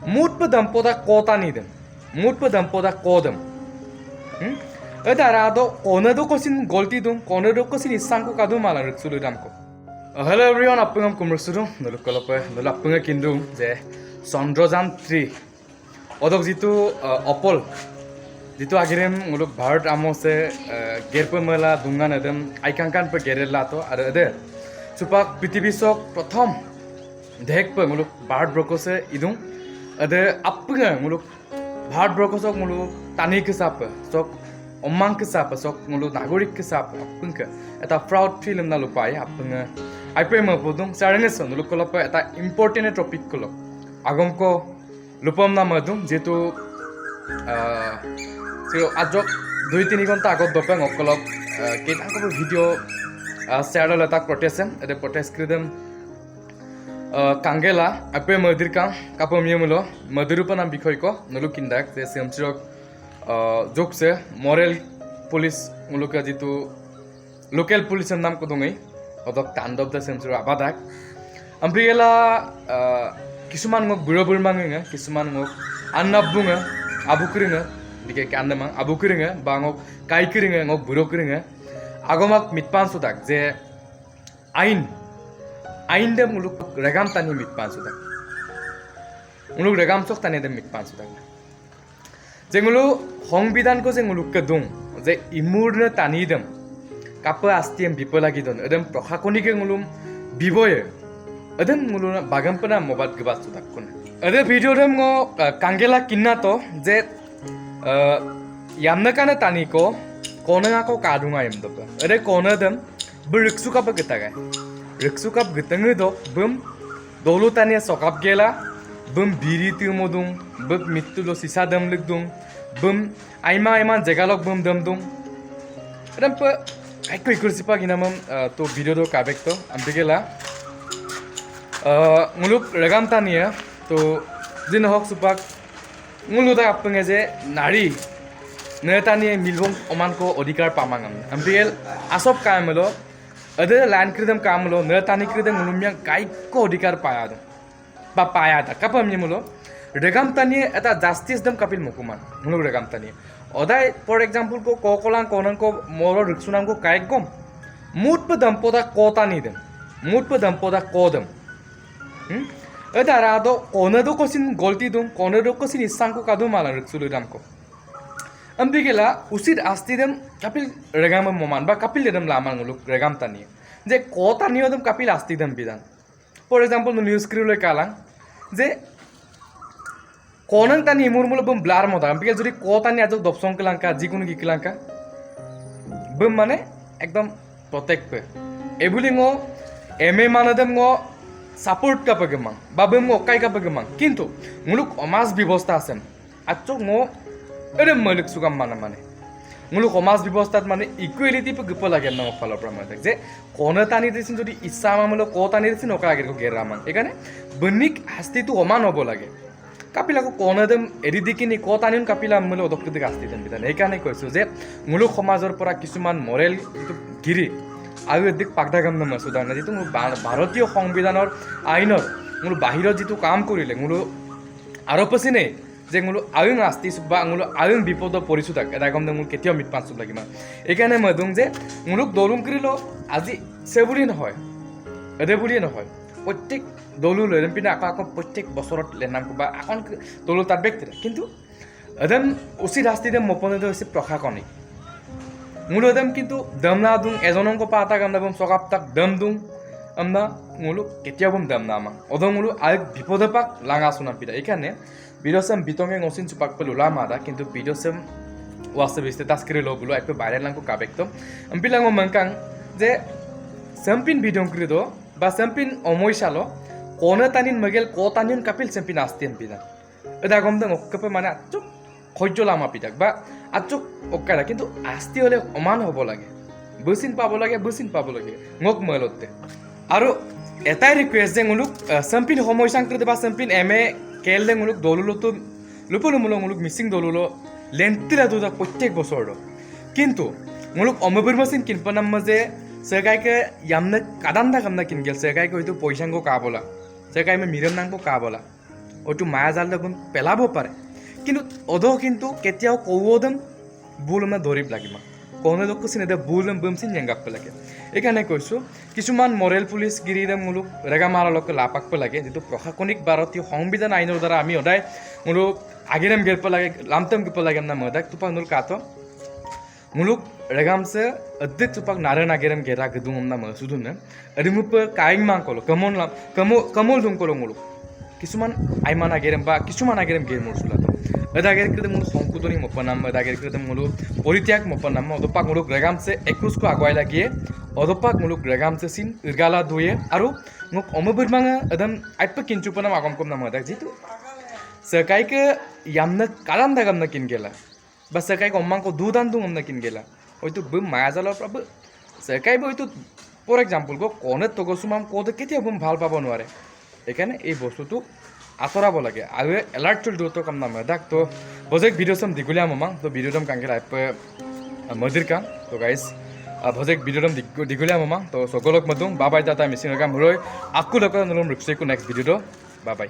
Mut pedam poda kota ni dem. Mut pedam poda kodem. Ada do kona do kosin golti dum, kona do kosin isang ko kadu malang riksulu dam ko. Hello everyone, apungam kumursudu. Nuluk kolope, nuluk apunga kindu je Chandrayaan 3. Odok jitu Opol. Jitu agirim muluk Bharat amose gerpe mela dungan edem aikangkan pe gerela to ada supak pitibisok prothom dek pe muluk Bharat brokose idung ada apunga muluk Bharat brokosok muluk tani kesap sok omang kesap sok muluk nagorik kesap apungka eta proud film na lupai apunga aipe ma podung saranges muluk kolope eta important topic kolo agom ko lupam na madung jetu ajok 2-3 ঘন্টা আগত দপেং অকলক কেইটাঙ্কব video share লতা প্রটেসেন এতে প্রটেস ক্রিদম কাঙ্গেলা আপে মদির কাং কাপমিয়মুলো মদিরুপনাম বিষয়ক নলুকিন্দাক যে সেমচিরক জোকসে মরেল police মুলুকা Jitu local পুলিশের নাম কদঙই অদক তাণ্ডব দা সেমচির আবাদাক আম্প্রিগেলা কিছুমান মোক বুড়ো বুড়মাঙে কিছুমান মোক আন্নাবুঙে আবুকুরিঙে dike kandemang abu keringa bangok kai keringa ngok buro keringa agomak mitpan sudak je ain dem muluk regam tani mitpan sudak muluk regam sok tani dem mitpan sudak je ngulu hongbidan ko je nguluk ke dung je imurne tani dem kapa astiem bipolagi don edem prokhakonike ngulum biboye edem ngulu bagampana mobat gebas sudak kun ede video dem ngo kangela kinna to je yamna kana tani ko kona ko kadunga yam dopa ere kona dem beriksu kap getaga riksu kap getang do bum dolu tani sokap gela bum biri ti modung bum mittulo sisa dam ligdung bum aima jegalok bum dam dung ram pa ai koi kursipa ginamam to video do kabek to ambigela muluk regam tania to jin hok supak muluda apenge je nari netani milbong oman ko odikar pamangam ambiel asop kamelo ade land kridam kamelo netani kridam mulumyang kai ko odikar payado ba payada kapam yemulo regam tani eta justice dam kapil mukuman muluk regam tani odai for example ko kokolang konan ko moro riksunam ko kai gom mut pedam poda kota ni dem mut pedam poda kodam ada do kona do kosin golti dum kona do kosin isang ko kadu malang riksulu dam ko ambigela usit asti dem kapil regam moman ba kapil dem laman nguluk regam tani je ko tani odem kapil asti dem bidan for example no news crew le kalang je konan tani murmul bum blar moda ambigel jodi ko tani ajok dopsong kelanka jikunu gikilanka bum mane ekdom protect pe ebuli ngo eme manadem ngo support কাপে গেমাং বাবে মো কাই কাপে গেমাং কিন্তু মুলুক সমাজ ব্যৱস্থা আছে আচক মো এৰে মলিক সুগাম মানে মুলুক সমাজ ব্যৱস্থাত মানে ইকুয়ালিটি পে গপ লাগে ন ফালৰ পৰা মানে যে কোনে টানি দিছিন যদি ইচ্ছা মামলো ক টানি দিছিন ওকা আগে গেৰামাং এখানে বনিক হাস্তিটো সমান হ'ব লাগে কাপিলাকো কোনে দেম এৰি দিকিনি ক টানিন কাপিলা মলো অদকতে হাস্তি দেন বিধান এইকাৰণে কৈছো যে মুলুক সমাজৰ পৰা কিছুমান মৰেল গিৰি আৰু এদিক পাকদাগাম নাম সুদান যেটো ভাৰতীয় সংবিধানৰ আইনৰ মোৰ বাহিৰত যেটো কাম কৰিলে মোৰ আৰু পছিনে যে মোৰ আইন আস্তি বা মোৰ আইন বিপদ পৰিছো তাক এটা কম মোৰ কেতিয়াও মিট পাঁচ লাগিব এইকাৰণে মই দং যে মোৰক দলুম কৰিলো আজি সেবুলি নহয় এদে বুলি নহয় প্ৰত্যেক দলু লৈ পিনে আকৌ প্ৰত্যেক বছৰত লেনাম বা এখন দলু তাত ব্যক্তি কিন্তু এদম উচিত শাস্তি দে মপনেদ হৈছে প্ৰশাসনিক মুলুদম কিন্তু দমনা দুং এজনঙ্ক পাতা গামদাবম সকাপ তাক দম দুং আমনা মুলু কেতিয়াবম দমনা আমা অদম মুলু আইক বিপদে পাক লাঙা সুনা পিতা এখানে বিরসম বিতঙ্গে ngsin সুপাক পেলু লামাদা কিন্তু বিরসম ওয়াসে বিস্তে তাস্করে লো বুলো আইপে বাইরে লাঙ্কো কাবেকতো আমপিলাঙ্গ মংকাং যে সামপিন বিদং ক্রিদো বা সামপিন অময়শালো কোনে তানিন মগেল কো তানিন কাপিল সামপিন আস্তেম পিনা এদা গমদং অকপে মানে আচুক খৈজ লামা পিতাক বা আচুক অকারা কিন্তু আস্তি হলে সমান হ'ব লাগে বুচিন পাব লাগে ngok মলতে আৰু এটাই রিকোয়েস্ট যে মুলুক সামপিন সময়সাংক্রিত বা সামপিন এমএ কেললে মুলুক দলুলতো লুপলুমুলক মিসিং দলুলো লেন্তিলা দুদা প্রত্যেক বছর কিন্তু মুলুক অমবিরমাসিন কিনপনাম মাঝে সেগাইকে ইয়ামনে কাদান্দা কামনা কিনগেল সেগাইকে হয়তো পয়সাঙ্গো কাবলা সেগাই মে মিরম নাঙ্গো কাবলা হয়তো মায়াজাল দেখোন পেলাব পাৰে কিন্তু কিন্তু কেতিয়াও কৌদম বুল মানে ধৰিব লাগিব কনে লোক চিনে দে বুলম বমচিন জেংগাপ লাগে এইকাৰণে কৈছোঁ কিছুমান মৰেল পুলিচ গিৰিদে মূলক ৰেগা মাৰালকে লাপাকব লাগে যিটো প্ৰশাসনিক ভাৰতীয় সংবিধান আইনৰ দ্বাৰা আমি সদায় মূলক আগেৰেম গেৰপ লাগে লামটেম গেপ লাগে না মদাক তুপাক নুল কাটো muluk regamse addit tupak nare nagerem gera gedung omna masudun ne adimup kaing mang kolo kamol dum kolo muluk kisuman aiman agerem ba kisuman agerem ger mursula adager kede mul honkudoni mopanam adager kede mulu politiak mopanam odopak muluk regamse ekus ko agwai lagie odopak muluk regamse sin irgala duye aru muk omobirmanga adam aipa kinchupanam agam kom nam adak jitu sekai ke yamna kalam dagam na kin gela বা সেকাই অম্মাংক দুদান দুম না কিন গেলা হয়তো বম মায়াজালৰ পৰা সেকাই হয়তো for example কনে তগসুমাম কতে কেতিয়া বম ভাল পাব নোৱাৰে এইকাৰণে এই বস্তুটো আঁতৰাব লাগে আৰু এলাৰ্ট চল দুটো কাম নামে দাক তো বজেক ভিডিঅ' চাম দীঘলীয়া মামাং তো ভিডিঅ'টাম কাংকে আইপ মদিৰ কাম তো গাইজ ভজেক ভিডিঅ'টাম দীঘলীয়া মামাং তো সকলক মতুং বাবাই দাতা মিচিং কাম ৰৈ আকু লক নলম ৰুকছেকো নেক্সট ভিডিঅ'টো বাবাই